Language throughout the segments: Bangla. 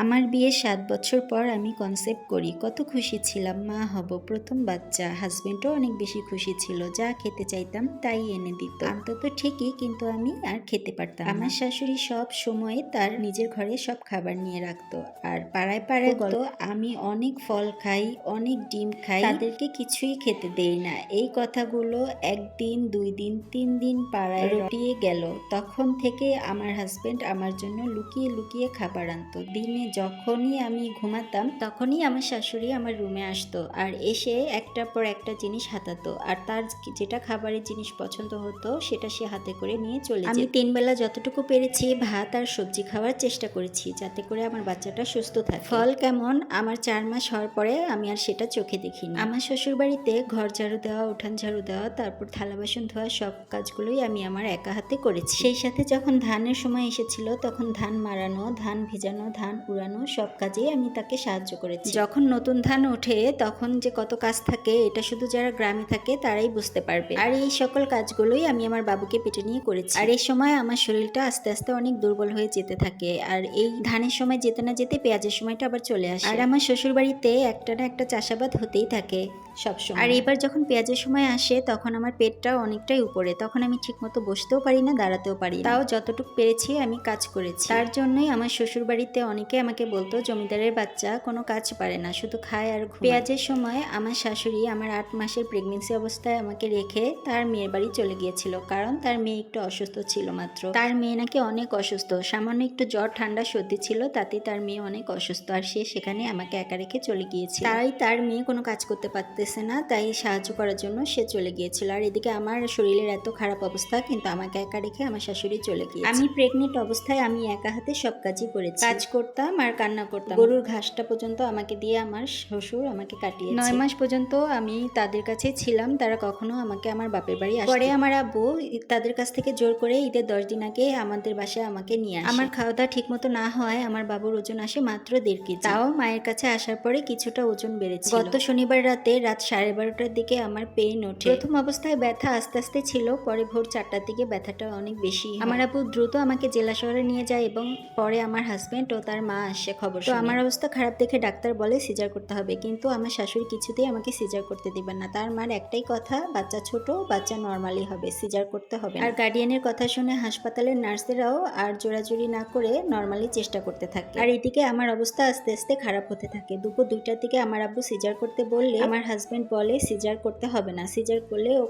আমার বিয়ের ৭ বছর পর আমি কনসেপ্ট করি। কত খুশি ছিলাম, মা হব, প্রথম বাচ্চা। হাজবেন্ডও অনেক বেশি খুশি ছিল, যা খেতে চাইতাম তাই এনে দিত। আনতো তো ঠিকই, কিন্তু আমি আর খেতে পারতাম না। আমার শাশুড়ি সব সময় তার নিজের ঘরে সব খাবার নিয়ে রাখতো, আর পাড়ায় পাড়ায় বলতো আমি অনেক ফল খাই, অনেক ডিম খাই, তাদেরকে কিছুই খেতে দেই না। এই কথাগুলো একদিন, 2 দিন, 3 দিন পাড়ায় রটিয়ে গেল। তখন থেকে আমার হাজবেন্ড আমার জন্য লুকিয়ে লুকিয়ে খাবার আনতো। দিনে যখনই আমি ঘুমাতাম তখনই আমার শাশুড়ি আমার রুমে আসতো, আর এসে একটার পর একটা জিনিস হাতাতো, আর তার যেটা খাবারের জিনিস পছন্দ হতো সেটা সে হাতে করে নিয়ে চলে যেত। আমি 3 বেলা যতটুকু পেরেছি ভাত আর সবজি খাওয়ার চেষ্টা করেছি, যাতে করে আমার বাচ্চাটা সুস্থ থাকে। ফল কেমন আমার 4 মাস হওয়ার পরে আমি আর সেটা চোখে দেখিনি। আমার শ্বশুর বাড়িতে ঘর ঝাড়ু দেওয়া, উঠান ঝাড়ু দেওয়া, তারপর থালা বাসন ধোয়া, সব কাজগুলোই আমি আমার একা হাতে করেছি। সেই সাথে যখন ধানের সময় এসেছিল তখন ধান মাড়ানো, ধান ভিজানো, ধান উড়ানো, সব কাজেই আমি তাকে সাহায্য করেছি। যখন নতুন ধান ওঠে তখন যে কত কাজ থাকে এটা শুধু যারা গ্রামে থাকে তারাই বুঝতে পারবে। আর এই সকল কাজগুলোই আমি আমার বাবুকে পেটে নিয়ে করেছি। আর এই সময় আমার শরীরটা আস্তে আস্তে অনেক দুর্বল হয়ে যেতে থাকে, আর এই ধানের সময় যেতে না যেতে পেঁয়াজের সময়টা আবার চলে আসে। আর আমার শ্বশুর বাড়িতে একটা না একটা চাষাবাদ হতেই থাকে সবসময়। আর এবার যখন পেঁয়াজের সময় আসে তখন আমার পেটটা অনেকটাই উপরে, তখন আমি ঠিকমতো বসতেও পারি না, দাঁড়াতেও পারি না। তাও যতটুকু পেরেছি আমি কাজ করেছি। তার জন্যই আমার শ্বশুর বাড়িতে অনেকে আমাকে বলতো জমিদারের বাচ্চা, কোনো কাজ পারে না, শুধু খায় আর ঘুমায়। পেঁয়াজের সময় আমার শাশুড়ি আমার 8 মাসের প্রেগনেন্সি অবস্থায় আমাকে রেখে তার মেয়ের বাড়ি চলে গিয়েছিল, কারণ তার মেয়ে একটু অসুস্থ ছিল মাত্র। তার মেয়ে নাকি অনেক অসুস্থ, সামান্য একটু জ্বর ঠান্ডা সর্দি ছিল, তাতেই তার মেয়ে অনেক অসুস্থ, আর সে সেখানে আমাকে একা রেখে চলে গিয়েছিল। তাই তার মেয়ে কোনো কাজ করতে পারতেছে না, তাই সাহায্য করার জন্য সে চলে গিয়েছিল। আর এদিকে আমার শরীরের এত খারাপ অবস্থা, কিন্তু আমাকে একা রেখে আমার শাশুড়ি চলে গিয়েছে। আমি প্রেগনেন্ট অবস্থায় আমি একা হাতে সব কাজই করেছি, কাজ করতাম আর কান্না করতাম। গরুর ঘাসটা পর্যন্ত আমাকে দিয়ে আমার শ্বশুর আমাকে কাটিয়েছে। 9 মাস পর্যন্ত আমি তাদের কাছে ছিলাম, তারা কখনো আমাকে আমার বাপের বাড়ি আসে। পরে আমার আব্বু তাদের কাছ থেকে জোর করে ঈদের 10 দিন আগে আমাদের বাসায় আমাকে নিয়ে আসে। আমার খাওয়া দাওয়া ঠিক মতো না হয় আমার বাবুর ওজন আসে মাত্র 1.5 কেজি। তাও মায়ের কাছে আসার পরে কিছুটা ওজন বেড়েছে। গত শনিবার রাতে রাত 12:30টার দিকে আমার পেইন ওঠে। প্রথম অবস্থায় ব্যথা আস্তে আস্তে ছিল, পরে ভোর 4টার দিকে ব্যথাটা অনেক বেশি। আমার আব্বু দ্রুত আমাকে জেলা শহরে নিয়ে যায়, এবং পরে আমার হাজবেন্ড ও তার মা আসে খবর শুনে। তো আমার অবস্থা খারাপ দেখে ডাক্তার বলে সিজার করতে হবে, কিন্তু আমার শাশুড়ি কিছুতেই আমাকে সিজার করতে দিবেন না। তার মার একটাই কথা, বাচ্চা ছোট, বাচ্চা নর্মালি হবে, সিজার করতে হবে না। আর গার্ডিয়ানের কথা শুনে হাসপাতালের নার্সেরাও আর জোরাজুরি না করে নর্মালি চেষ্টা করতে থাকে। আর এদিকে আমার অবস্থা আস্তে আস্তে খারাপ হতে থাকে। দুপুর 2টার দিকে আমার আব্বু সিজার করতে বললে আমার হাজবেন্ড বলে সিজার করতে হবে না, সিজার করলে ও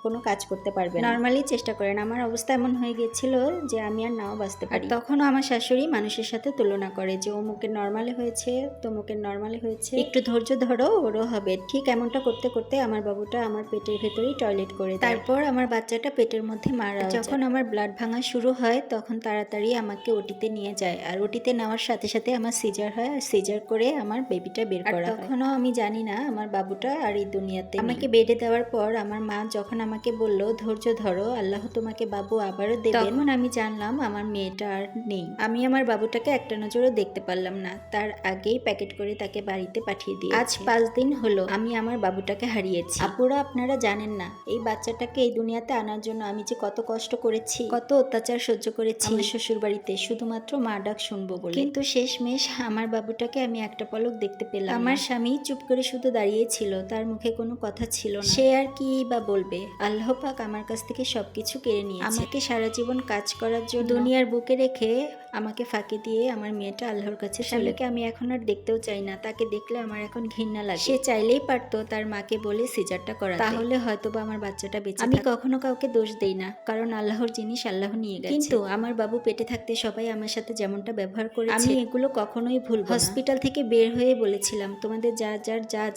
কোনো কাজ করতে পারবে না, নর্মালি চেষ্টা করেন। আমার অবস্থা এমন হয়ে গিয়েছিল যে আমি আর নাও বাঁচতে পারি। তখনও আমার শাশুড়ি মানুষের সাথে তুলনা করে যে অমুকের নর্মালি হয়েছে, তমুকের নর্মালি হয়েছে, একটু ধৈর্য ধরো, ওরও হবে। ঠিক এমনটা করতে করতে আমার বাবুটা আমার পেটের ভেতরেই টয়লেট করে দেয়। তারপর আমার বাচ্চাটা পেটের মধ্যে মারা যায়। যখন আমার ব্লাড ভাঙা শুরু হয় তখন তাড়াতাড়ি আমাকে ওটিতে নিয়ে যায়, আর ওটিতে নেওয়ার সাথে সাথে আমার সিজার হয়, আর সিজার করে আমার বেবিটা বের করা হয়। তখনও আমি জানি না আমার বাবুটা আর এই দুনিয়াতে। আমাকে বেডে দেওয়ার পর আমার মা যখন আমাকে বলল ধৈর্য ধরো, আল্লাহ তোমাকে বাবু আবারও দেবেন, তখন আমি জানলাম আমার মেয়েটা আর নেই। আমি আমার বাবুটাকে একটা নজরও দেখতে পারলাম না, তার আগেই প্যাকেট করে তাকে বাড়িতে পাঠিয়ে দিয়ে। আজ 5 দিন হলো আমি আমার বাবুটাকে হারিয়েছি। আপুরা আপনারা জানেন না এই বাচ্চাটাকে এই দুনিয়াতে আনার জন্য আমি যে কত কষ্ট করেছি, কত অত্যাচার সহ্য করেছি আমার শ্বশুর বাড়িতে, শুধুমাত্র মা ডাক শুনবো বলে। কিন্তু শেষমেশ আমার বাবুটাকে আমি একটা পলক দেখতে পেলাম। আমার স্বামী চুপ করে শুধু দাঁড়িয়ে ছিল, তার মুখে কোনো কথা ছিল না। সে আর কি বা বলবে, আল্লাহ পাক আমার কাছ থেকে সবকিছু কেড়ে নিয়েছে। আমাকে সারা জীবন কাজ করার জন্য দুনিয়ার বুকে রেখে আমাকে ফাঁকি দিয়ে আমার মেয়েটা আল্লাহর কাছে চলে। আমি এখন আর দেখতেও চাই না, তাকে দেখলে আমার এখন ঘৃণা লাগে। সে চাইলেই পারতো তার মাকে বলে সিজারটা করাতে, তাহলে হয়তোবা আমার বাচ্চাটা বেঁচে। আমি কখনো কাউকে দোষ দেই না, কারণ আল্লাহর জিনিস আল্লাহ নিয়ে গেছে। কিন্তু আমার বাবু পেটে থাকতে সবাই আমার সাথে যেমনটা ব্যবহার করেছে আমি এগুলো কখনোই ভুলবো না। হসপিটাল থেকে বের হয়ে বলেছিলাম তোমাদের যা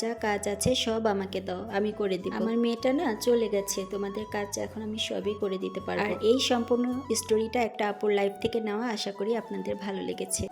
যা কাজ আছে সব আমাকে দাও, আমি করে দিব। আমার মেয়েটা না চলে গেছে, তোমাদের কাজ এখন আমি সবই করে দিতে পারবো। আর এই সম্পূর্ণ স্টোরিটা একটা আপুর লাইফ থেকে নেওয়া, আশা করি আপনাদের ভালো লেগেছে।